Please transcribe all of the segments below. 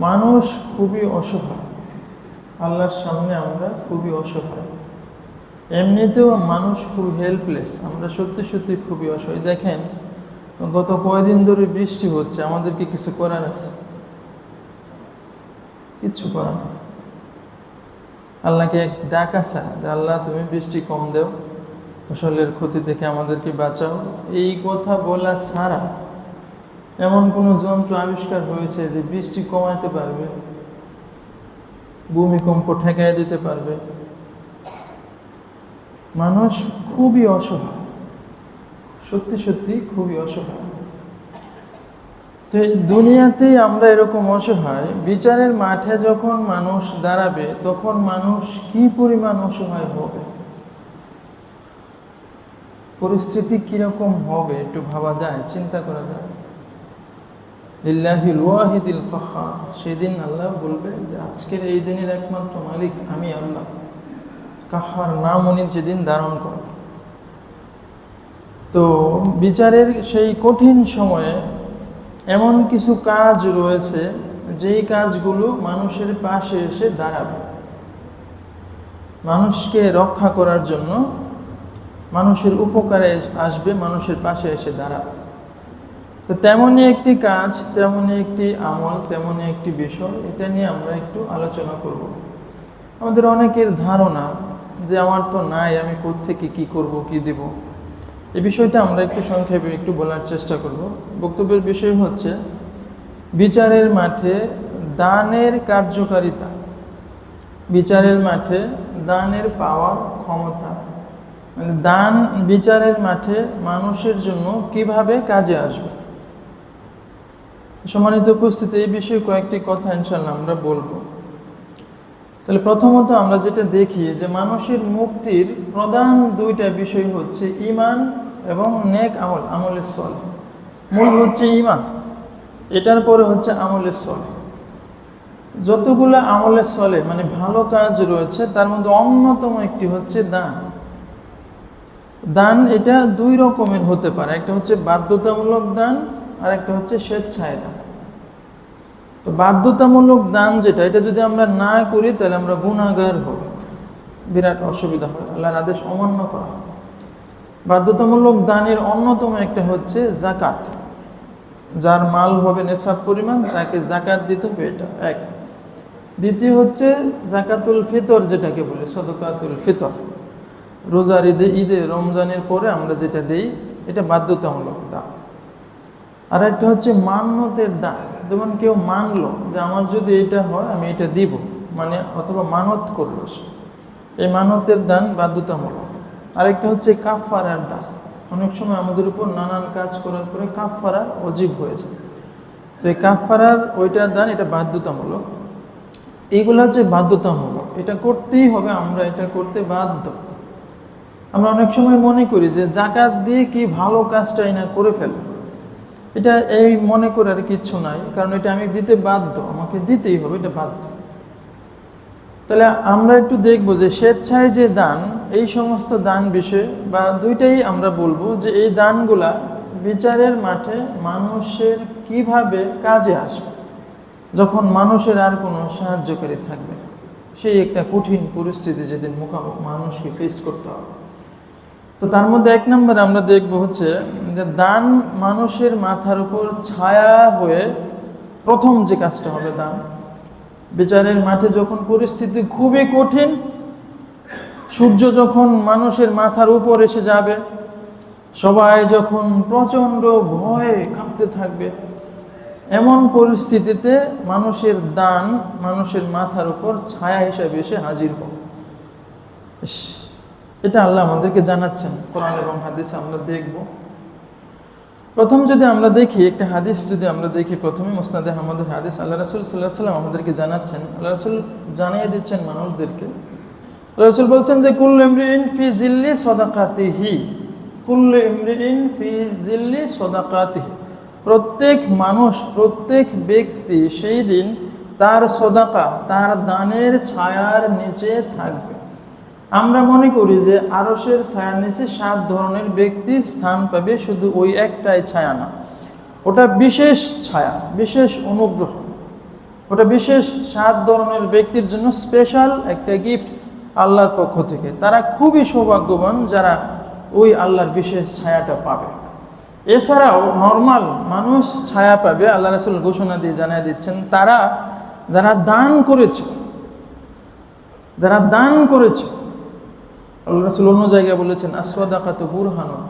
মানুষ খুবই অসহায়, আল্লাহর সামনে আমরা খুবই অসহায়। এমনিতেও মানুষ খুব হেল্পলেস, আমরা সত্যি সত্যি খুবই অসহায়। দেখেন, গত কয়েকদিন ধরে বৃষ্টি হচ্ছে, আমাদের কি কিছু করার আছে? কিচ্ছু করার নেই। আল্লাহকে এক ডাক আসা যে আল্লাহ তুমি বৃষ্টি কম দেও, ফসলের ক্ষতি থেকে আমাদেরকে বাঁচাও, এই কথা বলা ছাড়া এমন কোনো যন্ত্র আবিষ্কার হয়েছে যে বৃষ্টি কমাতে পারবে, ভূমিকম্প ঠেকাই দিতে পারবে? মানুষ খুবই অসহায়, সত্যি সত্যি খুবই অসহায়। তো এই দুনিয়াতেই আমরা এরকম অসহায়, বিচারের মাঠে যখন মানুষ দাঁড়াবে তখন মানুষ কি পরিমাণ অসহায় হবে, পরিস্থিতি কিরকম হবে একটু ভাবা যায়, চিন্তা করা যায়। লিল্লাহিল ওয়াহিদিল কাহ্হার, সেদিন আল্লাহ বলবে যে আজকের এই দিনের একমাত্র মালিক আমি আল্লাহ। কাহ্হার নাম উনি যেদিন ধারণ করেন। তো বিচারের সেই কঠিন সময়ে এমন কিছু কাজ রয়েছে যেই কাজগুলো মানুষের পাশে এসে দাঁড়াবে, মানুষকে রক্ষা করার জন্য, মানুষের উপকারে আসবে, মানুষের পাশে এসে দাঁড়াবে। তো তেমনই একটি কাজ, তেমনই একটি আমল, তেমনই একটি বিষয়, এটা নিয়ে আমরা একটু আলোচনা করব। আমাদের অনেকের ধারণা যে আমার তো নাই, আমি কোত্থেকে কি করব, কি দেব, এই বিষয়টা আমরা একটু সংক্ষেপে একটু বলার চেষ্টা করব। বক্তব্যের বিষয় হচ্ছে বিচারের মাঠে দানের কার্যকারিতা, বিচারের মাঠে দানের পাওয়ার ক্ষমতা, মানে দান বিচারের মাঠে মানুষের জন্য কিভাবে কাজে আসবে। সম্মানিত উপস্থিতি, এই বিষয়ে কয়েকটি কথা ইনশাআল্লাহ আমরা বলবো। তাহলে প্রথমত আমরা যেটা দেখি যে মানুষের মুক্তির প্রধান দুইটা বিষয় হচ্ছে ঈমান এবং নেক আমল, আমলের সলেহ। মূল হচ্ছে ঈমান, এটার পরে হচ্ছে আমলের সলেহ। যতগুলো আমলের সলেহ মানে ভালো কাজ রয়েছে তার মধ্যে অন্যতম একটি হচ্ছে দান। দান এটা দুই রকমের হতে পারে, একটা হচ্ছে বাধ্যতামূলক দান আর একটা হচ্ছে স্বেচ্ছায় দান। তো বাধ্যতামূলক দান যেটা, এটা যদি আমরা না করি তাহলে আমরা গুনাহগার হব, বিরাট অসুবিধা হয়, আল্লাহর আদেশ অমান্য করা হয়। বাধ্যতামূলক দানের অন্যতম একটা হচ্ছে যাকাত, যার মাল হবে নেশাব পরিমাণ তাকে যাকাত দিতে হবে, এটা এক। দ্বিতীয় হচ্ছে যাকাতুল ফিতর, যেটাকে বলে সদকাতুল ফিতর, রোজার ঈদে রমজানের পরে আমরা যেটা দেই, এটা বাধ্যতামূলক দান। আর একটা হচ্ছে মান্যতের দান, যেমন কেউ মানলো যে আমার যদি এটা হয় আমি এটা দিব, মানে অথবা মানত করলো সে, এই মানতের দান বাধ্যতামূলক। আরেকটা হচ্ছে কাফারার দান। অনেক সময় আমাদের উপর নানান কাজ করার পরে কাফারা ওয়াজিব হয়ে যায়, তো এই কাফারার ওইটার দান, এটা বাধ্যতামূলক। এইগুলো হচ্ছে বাধ্যতামূলক, এটা করতেই হবে, আমরা এটা করতে বাধ্য। আমরা অনেক সময় মনে করি যে যাকাত দিয়ে কি ভালো কাজটাই না করে ফেলব, এটা এই মনে করে আর কিচ্ছু নাই, কারণ এটা আমি দিতে বাধ্য, আমাকে দিতেই হবে, এটা বাধ্য। তাহলে আমরা একটু দেখবো যে স্বেচ্ছায় যে দান, এই সমস্ত দান বিষয়ে বা দুইটাই আমরা বলবো যে এই দানগুলা বিচারের মাঠে মানুষের কিভাবে কাজে আসবে যখন মানুষের আর কোনো সাহায্যকারী থাকবে না। সেই একটা কঠিন পরিস্থিতি যেদিন মুখোমুখি মানুষকে ফেস করতে হবে। তো তার মধ্যে এক নম্বরে আমরা দেখব হচ্ছে যে দান মানুষের মাথার উপর ছায়া হয়ে প্রথম যে কাজটা হবে, দান বিচারের মাঠে যখন পরিস্থিতি খুবই কঠিন, সূর্য যখন মানুষের মাথার উপর এসে যাবে, সবাই যখন প্রচণ্ড ভয়ে কাঁপতে থাকবে, এমন পরিস্থিতিতে মানুষের দান মানুষের মাথার উপর ছায়া হিসেবে এসে হাজির হবে। এটা আল্লাহ আমাদেরকে জানাচ্ছেন কোরআন এবং হাদিসে, আমরা দেখব। প্রথম যদি আমরা দেখি একটা হাদিস, যদি আমরা দেখি প্রথমে মুসনাদে আহমদের হাদিস, আল্লাহ রাসূল সাল্লাল্লাহু আলাইহি ওয়াসাল্লাম আমাদেরকে জানাচ্ছেন, আল্লাহ রাসূল জানিয়ে দিচ্ছেন মানুষদেরকে। আল্লাহ রাসূল বলছেন যে কুল্লু ইমরিইন ফি জিল্লি সাদাকাতিহি, কুল্লু ইমরিইন ফি জিল্লি সাদাকাতিহি, প্রত্যেক মানুষ, প্রত্যেক ব্যক্তি সেই দিন তার সদাকা, তার দানের ছায়ার নিচে থাকবে। আমরা মনে করি যে আরশের ছায়ার নিচে 7 ধরনের ব্যক্তি স্থান পাবে, শুধু ওই একটাই ছায়া না, ওটা বিশেষ ছায়া, বিশেষ অনুগ্রহ। ওটা বিশেষ 7 ধরনের ব্যক্তির জন্য স্পেশাল একটা গিফট আল্লাহর পক্ষ থেকে। তারা খুবই সৌভাগ্যবান যারা ওই আল্লাহর বিশেষ ছায়াটা পাবে। এছাড়াও নর্মাল মানুষ ছায়া পাবে, আল্লাহ রাসূল ঘোষণা দিয়ে জানিয়ে দিচ্ছেন, তারা যারা দান করেছে, আল্লাহ রাসূল অন্য জায়গায় বলেছেন আস-সাদাকাতু বুরহানুন,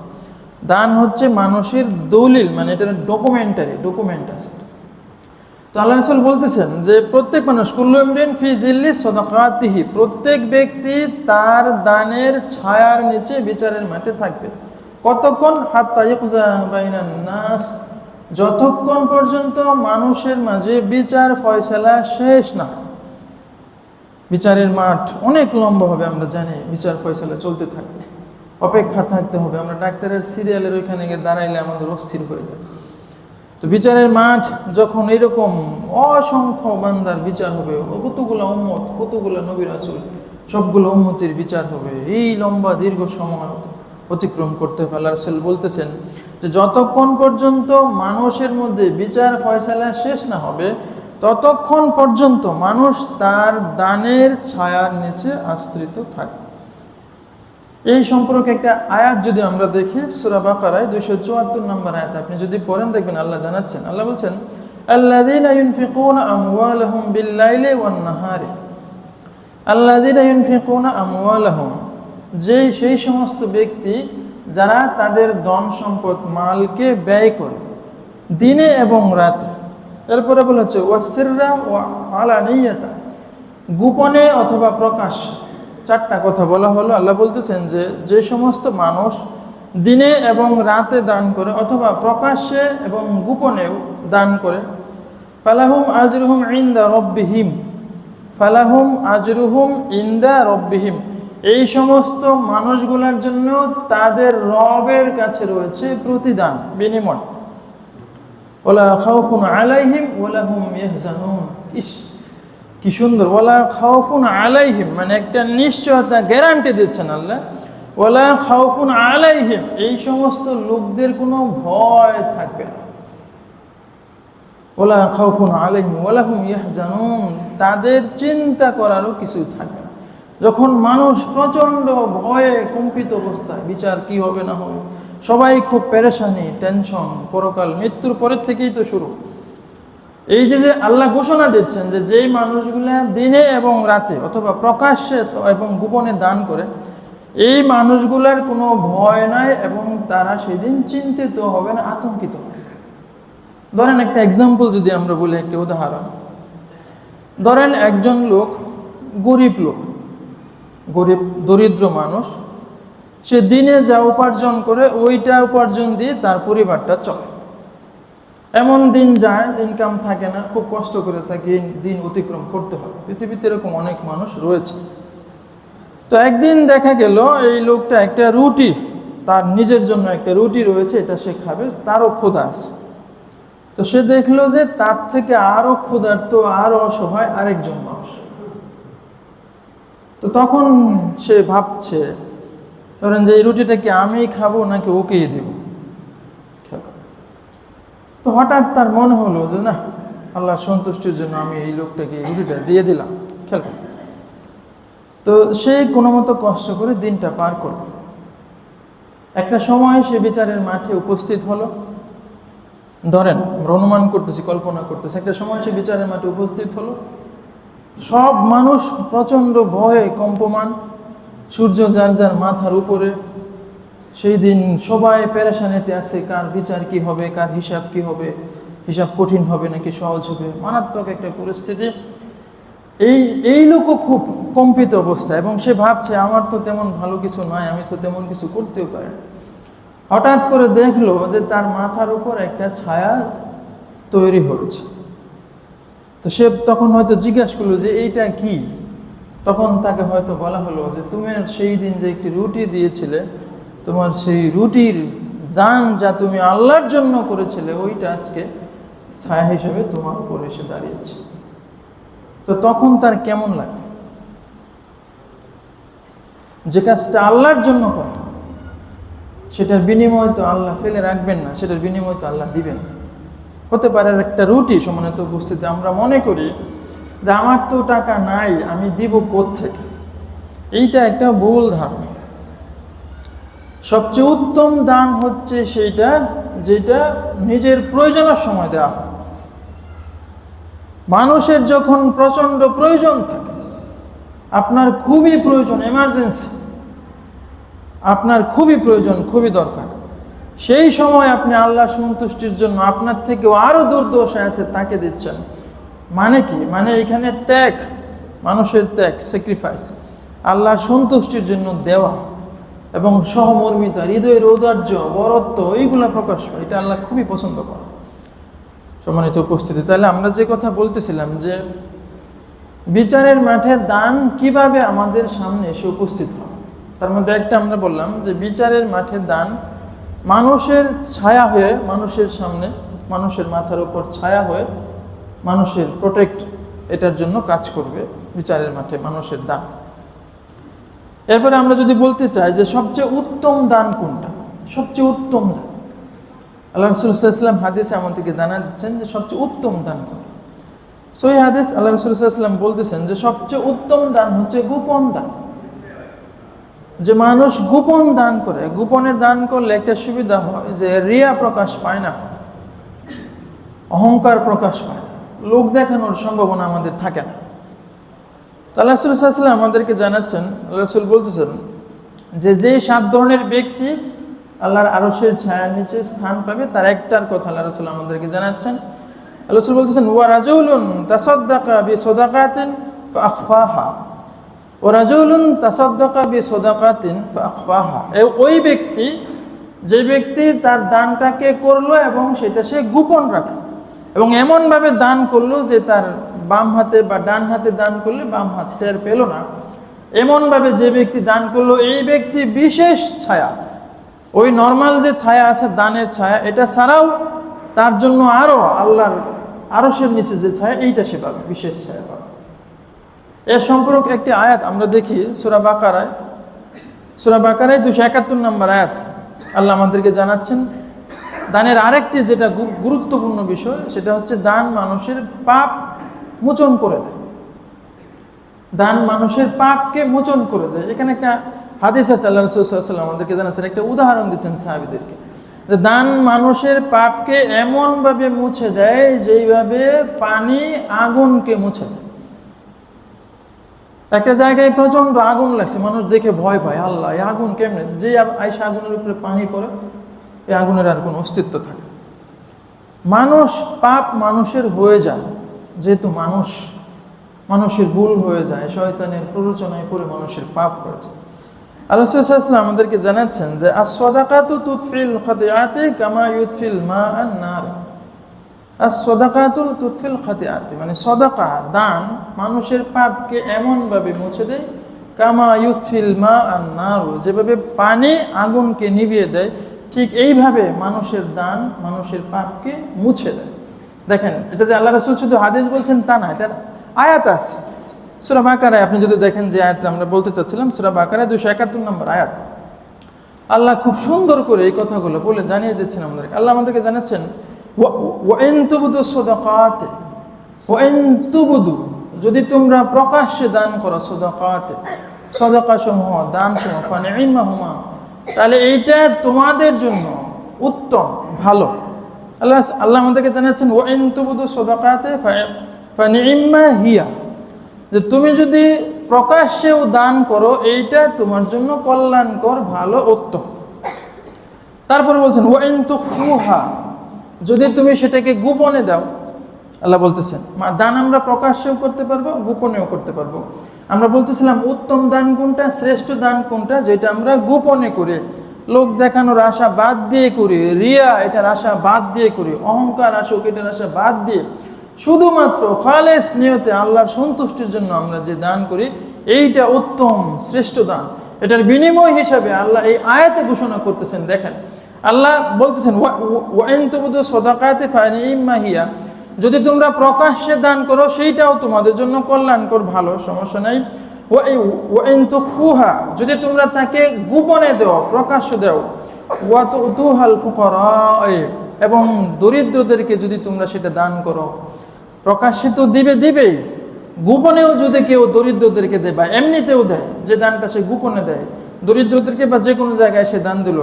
দান হচ্ছে মানুষের দলিল, মানে এটা ডকুমেন্ট আছে। তো আল্লাহ রাসূল বলতেছেন যে প্রত্যেক মানুষ কুল্লু ইমরিন ফি জিল্লি সাদাকাতিহি, প্রত্যেক ব্যক্তি তার দানের ছায়ার নিচে বিচারের মাঠে থাকবে। কতক্ষণ? হাত্তা ইয়াকুযা বাইনান নাস, যতক্ষণ পর্যন্ত মানুষের মাঝে বিচার ফয়সালা শেষ না। বিচারের মাঠ অনেক লম্বা হবে, আমরা জানি, বিচার ফয়সালা চলতে থাকবে, অপেক্ষা থাকতে হবে। আমরা ডাক্তারের সিরিয়ালের ওইখানে গিয়ে দাঁড়াইলে আমাদের অস্থির হয়ে যায়। তো বিচারের মাঠ যখন এরকম অসংখ্য বান্দার বিচার হবে, কতগুলো উম্মত, কতগুলো নবী রাসূল, সবগুলো উম্মতের বিচার হবে, এই লম্বা দীর্ঘ সময় অতিক্রম করতে হবে। আল্লাহ রাসূল বলতেছেন যে যতক্ষণ পর্যন্ত মানুষের মধ্যে বিচার ফয়সালা শেষ না হবে, ততক্ষণ পর্যন্ত মানুষ তার দানের ছায়ার নিচে আশ্রিত থাকবে। এই সম্পর্কে একটা আয়াত যদি আমরা দেখি, সূরা বাকারায় 274 নম্বর আয়াত আপনি যদি পড়েন দেখবেন আল্লাহ জানাচ্ছেন, আল্লাহ বলছেন আল্লাযীনা ইউনফিকুনা আমওয়ালাহুম বিল-লাইলি ওয়ান-নাহারি, আল্লাযীনা ইউনফিকুনা আমওয়ালাহুম, সেই সমস্ত ব্যক্তি যারা তাদের ধন সম্পদ মালকে ব্যয় করে দিনে এবং রাতে। এরপরে বলা হচ্ছে ওয়াসিররা ওয়া আলানিয়াতা, গোপনে অথবা প্রকাশ্যে। 4টা কথা বলা হলো। আল্লাহ বলতেছেন যে সমস্ত মানুষ দিনে এবং রাতে দান করে অথবা প্রকাশ্যে এবং গোপনেও দান করে, ফালাহুম আজরুহুম ইনদা রব্বিহিম, এই সমস্ত মানুষগুলোর জন্য তাদের রবের কাছে রয়েছে প্রতিদান, বিনিময়। ওয়ালা খাউফুন আলাইহিম ওয়ালা হুম ইয়াহজানুন, কি সুন্দর, ওয়ালা খাউফুন আলাইহিম, মানে একটা নিশ্চয়তা, গ্যারান্টি দিচ্ছেন আল্লাহ। ওয়ালা খাউফুন আলাইহিম, এই সমস্ত লোকদের কোনো ভয় থাকবে না। ওয়ালা খাউফুন আলাইহিম ওয়ালা হুম ইয়াহজানুন, তাদের চিন্তা করারও কিছু থাকবে না। যখন মানুষ প্রচণ্ড ভয়ে কম্পিত অবস্থায়, বিচার কি হবে না হবে, সবাই খুব পেরেশানি, টেনশন, পরকাল, মৃত্যুর পরের থেকেই তো শুরু। এই যে আল্লাহ ঘোষণা দিচ্ছেন যে যেই মানুষগুলা দিনে এবং রাতে অথবা প্রকাশ্যে এবং গোপনে দান করে, এই মানুষগুলার কোনো ভয় নাই এবং তারা সেদিন চিন্তিত হবে না, আতঙ্কিত হবে। ধরেন একটা এক্সাম্পল যদি আমরা বলি, একটা উদাহরণ ধরেন, একজন লোক, গরিব দরিদ্র মানুষ, সে দিনে যা উপার্জন করে ওইটা উপার্জন দিয়ে তার পরিবারটা চলে। এমন দিন যায়, ইনকাম থাকে না, খুব কষ্ট করে তাকে দিন অতিক্রম করতে হয়। পৃথিবীতে এরকম অনেক মানুষ রয়েছে। তো একদিন দেখা গেল এই লোকটা একটা রুটি, তার নিজের জন্য একটা রুটি রয়েছে, এটা সে খাবে, তারও ক্ষুধা আছে। তো সে দেখলো যে তার থেকে আরো ক্ষুধার্ত, আরো অসহায় আরেকজন মানুষ। তো তখন সে ভাবছে, ধরেন যে এই রুটিটা কি আমি খাবো নাকি ওকেই দেব। তো হঠাৎ তার মনে হলো যে না, আল্লাহর সন্তুষ্টির জন্য আমি এই লোকটাকে এই রুটিটা দিয়ে দিলাম, খেয়াল করতে। তো সে কোনো মতো কষ্ট করে দিনটা পার করলো। একটা সময় সে বিচারের মাঠে উপস্থিত হলো। ধরেন আমরা অনুমান করতেছি, কল্পনা করতেছি, একটা সময় সে বিচারের মাঠে উপস্থিত হলো। সব মানুষ প্রচণ্ড ভয়ে কম্পমান, সূর্য যার যার মাথার উপরে। সেই দিন সবাই পেরেশানিতে আছে, কার বিচার কি হবে, কার হিসাব কি হবে, হিসাব কঠিন হবে নাকি সহজ হবে, মারাত্মক একটা পরিস্থিতি। এই লোকও খুব কম্পিত অবস্থা এবং সে ভাবছে আমার তো তেমন ভালো কিছু নয়, আমি তো তেমন কিছু করতেও পারি। হঠাৎ করে দেখলো যে তার মাথার উপর একটা ছায়া তৈরি হয়েছে। তো সে তখন হয়তো জিজ্ঞাসা করলো যে এইটা কি। তখন তাকে হয়তো বলা হলো যে তুমি সেই দিন যে একটি রুটি দিয়েছিলে, তোমার সেই রুটির দান যা তুমি আল্লাহর জন্য করেছিলে, ওইটা আজকে ছায়া হিসেবে তোমার উপর এসে দাঁড়িয়েছে। তো তখন তার কেমন লাগে? যে কাজটা আল্লাহর জন্য করে সেটার বিনিময় তো আল্লাহ ফেলে রাখবেন না, সেটার বিনিময় তো আল্লাহ দিবেন। হতে পারে একটা রুটি। সম্মানিত উপস্থিতি, আমরা মনে করি যে আমার তো টাকা নাই, আমি দিব কোত্থেকে। এইটা একটা ভুল ধারণা। সবচেয়ে উত্তম দান হচ্ছে সেইটা যেটা নিজের প্রয়োজনের সময় দেওয়া হয়। মানুষের যখন প্রচণ্ড প্রয়োজন থাকে, আপনার খুবই প্রয়োজন, এমার্জেন্সি, আপনার খুবই প্রয়োজন, খুবই দরকার, সেই সময় আপনি আল্লাহর সন্তুষ্টির জন্য আপনার থেকেও আরও দুর্দশায় আছে তাকে দিচ্ছেন। মানে কি? মানে এখানে ত্যাগ, মানুষের ত্যাগ, স্যাক্রিফাইস, আল্লাহর সন্তুষ্টির জন্য দেওয়া এবং সহমর্মিতা, হৃদয়ের ঔদার্য, বরত্ব, এইগুলো প্রকাশ পায়। এটা আল্লাহ খুবই পছন্দ করে। সম্মানিত উপস্থিতি, তাহলে আমরা যে কথা বলতেছিলাম যে বিচারের মাঠে দান কিভাবে আমাদের সামনে এসে উপস্থিত হয়, তার মধ্যে একটা আমরা বললাম যে বিচারের মাঠে দান মানুষের ছায়া হয়ে, মানুষের সামনে, মানুষের মাথার উপর ছায়া হয়ে মানুষের প্রোটেক্ট, এটার জন্য কাজ করবে বিচারের মাঠে মানুষের দান। এরপরে আমরা যদি বলতে চাই যে সবচেয়ে উত্তম দান কোনটা, সবচেয়ে উত্তম দান, আল্লাহ রাসূল সাল্লাল্লাহু আলাইহি ওয়াসাল্লাম হাদিসে আমাদেরকে জানাচ্ছেন যে সবচেয়ে উত্তম দান কোনটা। সহিহ হাদিস, আল্লাহ রাসূল সাল্লাল্লাহু আলাইহি ওয়াসাল্লাম বলতেছেন যে সবচেয়ে উত্তম দান হচ্ছে গোপন দান। যে মানুষ গোপন দান করে, গোপনে দান করলে একটা সুবিধা হয় যে রিয়া প্রকাশ পায় না, অহংকার প্রকাশ পায়, লোক দেখানোর সম্ভাবনা আমাদের থাকে না। তো আল্লাহ রাসূল সাল্লাল্লাহু আলাইহি ওয়াসাল্লাম আমাদেরকে জানাচ্ছেন, আল্লাহ রাসূল বলতেছেন যে 7 ধরনের ব্যক্তি আল্লাহর আরশের ছায়ার নিচে স্থান পাবে, তার একটার কথা আল্লাহ রাসূল আমাদেরকে জানাচ্ছেন। আল্লাহ রাসূল বলতেছেন ওয়া রাজুলুন তাসাদ্দাকা বিসাদাকাতিন ফাআখফাহা, ওয়া রাজুলুন তাসাদ্দাকা বিসাদাকাতিন ফাআখফাহা। ওই ব্যক্তি, যে ব্যক্তি তার দানটাকে করলো এবং সেটা সে গোপন রাখলো, এবং এমনভাবে দান করলো যে তার বাম হাতে বা ডান হাতে দান করলে বাম হাত টের পেল না, এমনভাবে যে ব্যক্তি দান করলো, এই ব্যক্তি বিশেষ ছায়া, ওই নর্মাল যে ছায়া আছে দানের ছায়া, এটা ছাড়াও তার জন্য আরও আল্লাহর আরশের নিচে যে ছায়া, এইটা সে পাবে, বিশেষ ছায়া পাবে। এর সম্পর্কে একটি আয়াত আমরা দেখি সূরা বাকারায়, সূরা বাকারায় 271 নম্বর আয়াত। আল্লাহ আমাদেরকে জানাচ্ছেন দানের আরেকটি যেটা গুরুত্বপূর্ণ বিষয়, সেটা হচ্ছে দান মানুষের পাপ মোচন করে দেয়। দান মানুষের পাপকে মোচন করে দেয়। এখানে একটা হাদিস আছে, আল্লাহ রাসূল সাল্লাল্লাহু আলাইহি ওয়াসাল্লাম আমাদেরকে জানাচ্ছেন, একটা উদাহরণ দিচ্ছেন সাহাবীদেরকে, যে দান মানুষের পাপকে এমনভাবে মুছে দেয় যেইভাবে পানি আগুনকে মুছে দেয়। একটা জায়গায় প্রচণ্ড আগুন লাগছে, মানুষ দেখে ভয় পায়, আল্লাহ এই আগুন কেমনে, যে আইসা আগুনের উপরে পানি পড়ে, এই আগুনের আর কোনো অস্তিত্ব থাকে। মানুষ, পাপ মানুষের হয়ে যায়, যেহেতু মানুষের ভুল হয়ে যায়, শয়তানের প্ররোচনায় পড়ে মানুষের পাপ হয়ে যায়। আল্লাহ রাসূল সাল্লাল্লাহু আলাইহি ওয়াসাল্লাম আমাদেরকে জানাচ্ছেন যে আস-সাদাকাতু তুতফিল খাতিআতি কামা ইউতফিল মাআন নার। আস-সাদাকাতু তুতফিল খাতিআতি মানে সাদাকা, দান মানুষের পাপকে এমনভাবে মুছে দেয়, কামা ইউতফিল মাআন নার, যেভাবে পানি আগুনকে নিভিয়ে দেয়, ঠিক এইভাবে মানুষের দান মানুষের পাপকে মুছে দেয়। দেখেন, এটা যে আল্লাহ রাসূল শুধু হাদিস বলছেন তা না, এটার আয়াত আছে সূরা বাকারায়। আপনি যদি দেখেন যে আয়াতটা আমরা বলতে চাচ্ছিলাম, সূরা বাকারায় 271 নম্বর আয়াত, আল্লাহ খুব সুন্দর করে এই কথাগুলো বলে জানিয়ে দিচ্ছেন আমাদেরকে। আল্লাহ আমাদেরকে জানাচ্ছেন ওয়া ইন তুবদু সাদাকাত, ওয়া ইন তুবদু, যদি তোমরা প্রকাশ্যে দান করো, সাদাকাত, সাদাকা সমূহ, দান সমূহ, ফানিমাহুমা, তাহলে এইটা তোমাদের জন্য উত্তম, ভালো। আল্লাহ আমাদেরকে জানাচ্ছেন ওয়া ইন তুবদু সাদাকাত ফানিমা হিয়া, যে তুমি যদি প্রকাশ্যেও দান করো, এইটা তোমার জন্য কল্যাণকর, ভালো, উত্তম। তারপরে বলছেন ওয়া ইন তুখফুহা, যদি তুমি সেটাকে গোপনে দাও। আল্লাহ বলতেছেন দান আমরা প্রকাশ্যেও করতে পারবো, গোপনেও করতে পারবো। আমরা বলতেছিলাম উত্তম দান কোনটা, শ্রেষ্ঠ দান কোনটা, যেটা আমরা গোপনে করি, লোক দেখানোর আশা বাদ দিয়ে করি, রিয়া এটার আশা বাদ দিয়ে করি, অহংকার আসুক এটার আশা বাদ দিয়ে শুধুমাত্র খালেস নিয়তে আল্লাহর সন্তুষ্টির জন্য আমরা যে দান করি, এইটা উত্তম শ্রেষ্ঠ দান। এটার বিনিময় হিসাবে আল্লাহ এই আয়াতে ঘোষণা করতেছেন। দেখেন, আল্লাহ বলতেছেন ওয়া ইন তুবদু সাদাকাতি ফানিমা হিয়া, যদি তোমরা প্রকাশ্যে দান করো সেইটাও তোমাদের জন্য কল্যাণকর, ভালো, সমস্যা নাই। ওয়া ইন তুখফুহা, যদি তোমরা তাকে গোপনে দাও, প্রকাশ্য দাও, ওয়া তুতুহাল ফুকারা, এবং দরিদ্রদেরকে যদি তোমরা সেটা দান করো, প্রকাশিত দিবেই, গোপনেও যদি কেউ দরিদ্রদেরকে দেয় বা এমনিতেও দেয়, যে দানটা সে গোপনে দেয় দরিদ্রদেরকে বা যে কোনো জায়গায় সে দান দিল,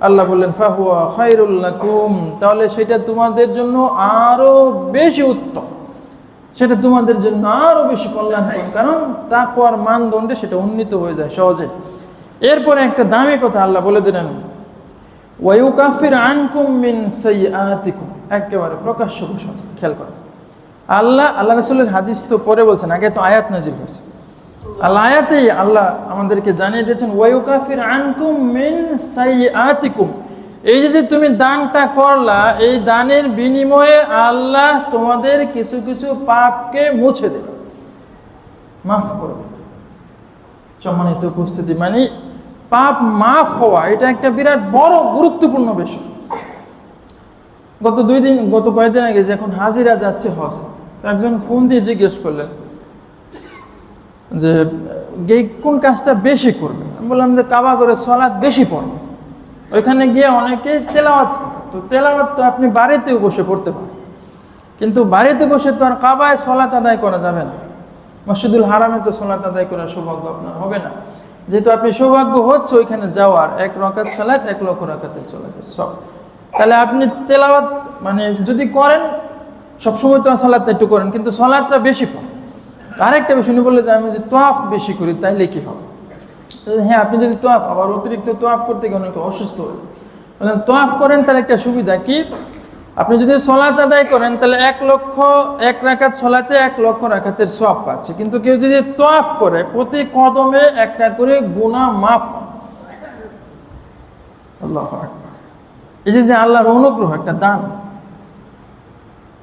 আল্লাহ বললেন ফাহুয়া খায়রুল লাকুম, তাহলে সেটা তোমাদের জন্য আরো বেশি উত্তম, সেটা তোমাদের জন্য আরো বেশি কল্যাণকর, কারণ তাকওয়ার মানদণ্ডে সেটা উন্নীত হয়ে যায় সহজে। এরপরে একটা দামি কথা আল্লাহ বলে দিলেন, ওয়ায়ুকাফির আনকুম মিন সাইয়্যাতিকুম, একেবারে প্রকাশ্য ঘোষণা। খেয়াল করো, আল্লাহ রাসূলের হাদিস তো পরে বলছেন, আগে তো আয়াত নাজিল হয়েছে। আয়াতেই আল্লাহ আমাদেরকে জানিয়ে দিয়েছেন ওয়ায়ুকাফির আনকুম মিন সাইয়্যাতিকুম, এই যে তুমি দানটা করলা, এই দানের বিনিময়ে আল্লাহ তোমাদের কিছু কিছু পাপকে মুছে দেবে, মাফ করবে। সম্মানিত উপস্থিতি, মানে পাপ মাফ হওয়া এটা একটা বিরাট বড় গুরুত্বপূর্ণ বিষয়। গত কয়েকদিন আগে যখন হাজিরা যাচ্ছে হজে, একজন ফোন দিয়ে জিজ্ঞেস করলেন যে কোন কাজটা বেশি করবে। আমি বললাম যে কাবা করে সালাত বেশি পড়বে। ওইখানে গিয়ে অনেকে তেলাওয়াত করে, তো তেলাওয়াত তো আপনি বাড়িতেও বসে পড়তে পারেন, কিন্তু বাড়িতে বসে তো আর কাবায় সালাত আদায় করা যাবে না, মসজিদুল হারামে তো সালাত আদায় করার সৌভাগ্য আপনার হবে না। যেহেতু আপনি সৌভাগ্য হচ্ছে ওইখানে যাওয়ার, 1 রাকাত সালাত 1 লক্ষ রাকাতের সালাতের সব, তাহলে আপনি তেলাওয়াত মানে যদি করেন, সবসময় তো সালাতটা একটু করেন, কিন্তু সালাতটা বেশি পড়েন। আরেকটা বিষয় উনি বললে যে আমি যে তোয়াফ বেশি করি, তাইলে কি হবে? হ্যাঁ, আপনি যদি তোয়াফ, আবার অতিরিক্ত তোয়াফ করতে গিয়ে অনেকে অসুস্থ হয়ে বলেন, তোয়াফ করেন, তাহলে একটা সুবিধা কি, আপনি যদি সালাত আদায় করেন তাহলে 1 রাকাত সালাতে 1 লক্ষ রাকাতের সওয়াব পাচ্ছে। কিন্তু কেউ যদি তোয়াফ করে, প্রতি কদমে একটা করে গুনাহ মাফ। আল্লাহু আকবার। এই যে আল্লাহর অনুগ্রহ, একটা দান,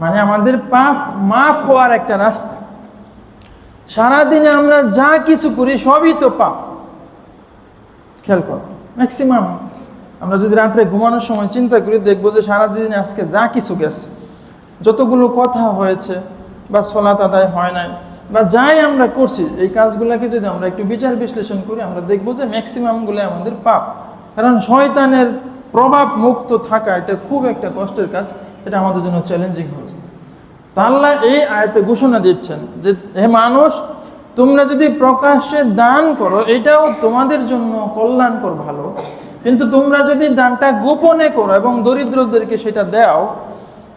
মানে আমাদের পাপ মাফ হওয়ার একটা রাস্তা। সারাদিনে আমরা যা কিছু করি সবই তো পাপ। খেয়াল করো, ম্যাক্সিমাম আমরা যদি রাত্রে ঘুমানোর সময় চিন্তা করি, দেখবো যে সারাদিনে আজকে যা কিছু গেছে, যতগুলো কথা হয়েছে বা সালাত আদায় হয় নাই বা যাই আমরা করছি, এই কাজগুলোকে যদি আমরা একটু বিচার বিশ্লেষণ করি, আমরা দেখবো যে ম্যাক্সিমামগুলো আমাদের পাপ। কারণ শয়তানের প্রভাব মুক্ত থাকা এটা খুব একটা কষ্টের কাজ, এটা আমাদের জন্য চ্যালেঞ্জিং হয়েছে। তা আল্লাহ এই আয়াতে ঘোষণা দিচ্ছেন যে হে মানুষ, তোমরা যদি প্রকাশ্যে দান করো এটাও তোমাদের জন্য কল্যাণকর, ভালো, কিন্তু তোমরা যদি দানটা গোপনে করো এবং দরিদ্রদেরকে সেটা দাও,